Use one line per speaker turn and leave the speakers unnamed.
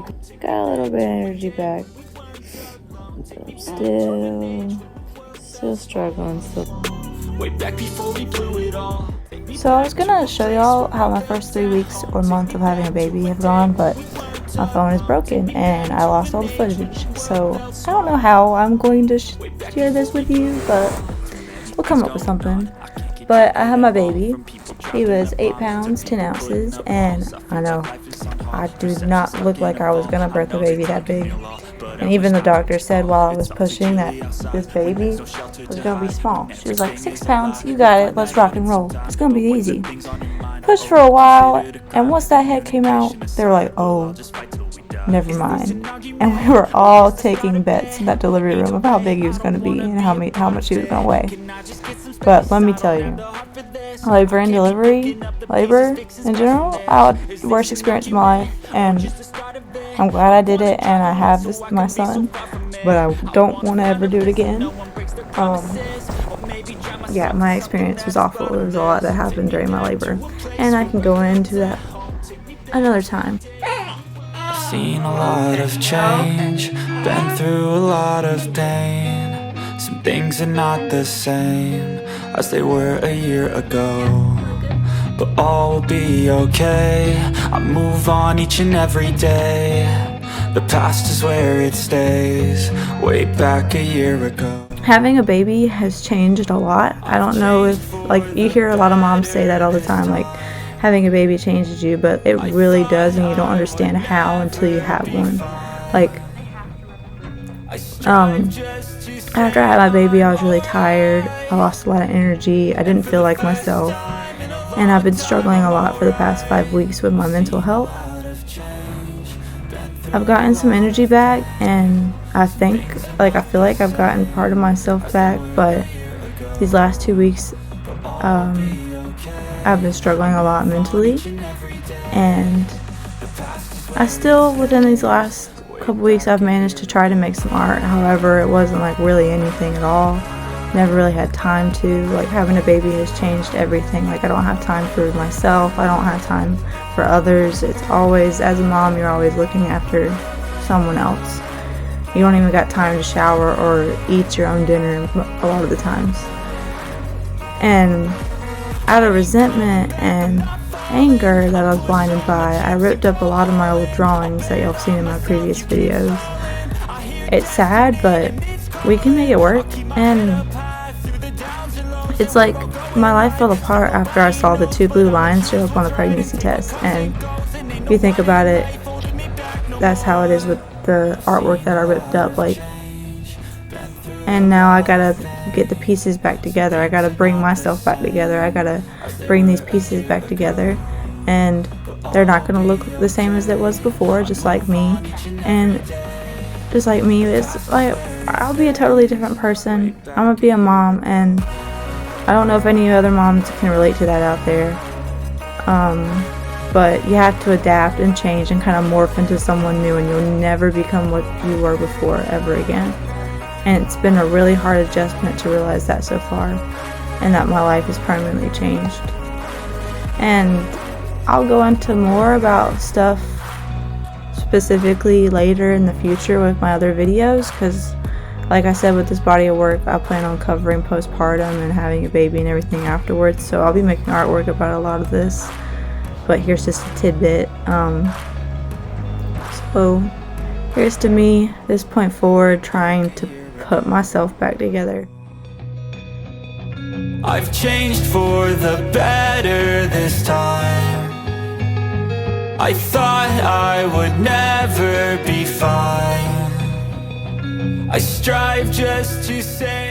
week. Got a little bit of energy back. But I'm still struggling. Way back before we blew it all. So I was gonna show y'all how my first 3 weeks or month of having a baby have gone, but my phone is broken and I lost all the footage. So I don't know how I'm going to share this with you, but we'll come up with something. But I had my baby. He was 8 pounds, 10 ounces, and I know I do not look like I was gonna birth a baby that big. And even the doctor said while I was pushing that this baby was gonna be small. She was like, 6 pounds, you got it, let's rock and roll. It's gonna be easy. Pushed for a while, and once that head came out, they were like, oh, never mind. And we were all taking bets in that delivery room of how big he was gonna be and how much he was gonna weigh. But let me tell you, labor in general, I had the worst experience of my life, and I'm glad I did it, and I have my son, but I don't want to ever do it again. Yeah, my experience was awful. There was a lot that happened during my labor, and I can go into that another time.
I've seen a lot of change, been through a lot of pain. Some things are not the same as they were a year ago, but all will be okay. I move on each and every day. The past is where it stays, way back a year ago.
Having a baby has changed a lot. I don't know if, like, you hear a lot of moms say that all the time, like, having a baby changes you, but it really does, and you don't understand how until you have one. Like, after I had my baby, I was really tired. I lost a lot of energy. I didn't feel like myself. And I've been struggling a lot for the past 5 weeks with my mental health. I've gotten some energy back, and I feel like I've gotten part of myself back, but these last 2 weeks, I've been struggling a lot mentally, and I still, within these last couple weeks, I've managed to try to make some art. However, it wasn't like really anything at all. Never really had time to. Like, having a baby has changed everything. Like, I don't have time for myself. I don't have time for others. It's always, as a mom, you're always looking after someone else. You don't even got time to shower or eat your own dinner a lot of the times. And out of resentment and anger that I was blinded by, I ripped up a lot of my old drawings that y'all have seen in my previous videos. It's sad, but we can make it work. And it's like my life fell apart after I saw the 2 blue lines show up on the pregnancy test. And if you think about it, that's how it is with the artwork that I ripped up. Like, and now I gotta get the pieces back together. I gotta bring myself back together. I gotta bring these pieces back together, and they're not gonna look the same as it was before, just like me. And just like me, it's like I'll be a totally different person. I'm gonna be a mom, and I don't know if any other moms can relate to that out there. But you have to adapt and change and kind of morph into someone new, and you'll never become what you were before ever again. And it's been a really hard adjustment to realize that so far, and that my life is permanently changed. And I'll go into more about stuff specifically later in the future with my other videos, because like I said, with this body of work, I plan on covering postpartum and having a baby and everything afterwards. So I'll be making artwork about a lot of this, but here's just a tidbit. So here's to me, this point forward, trying to put myself back together.
I've changed for the better this time. I thought I would never be fine. I strive just to say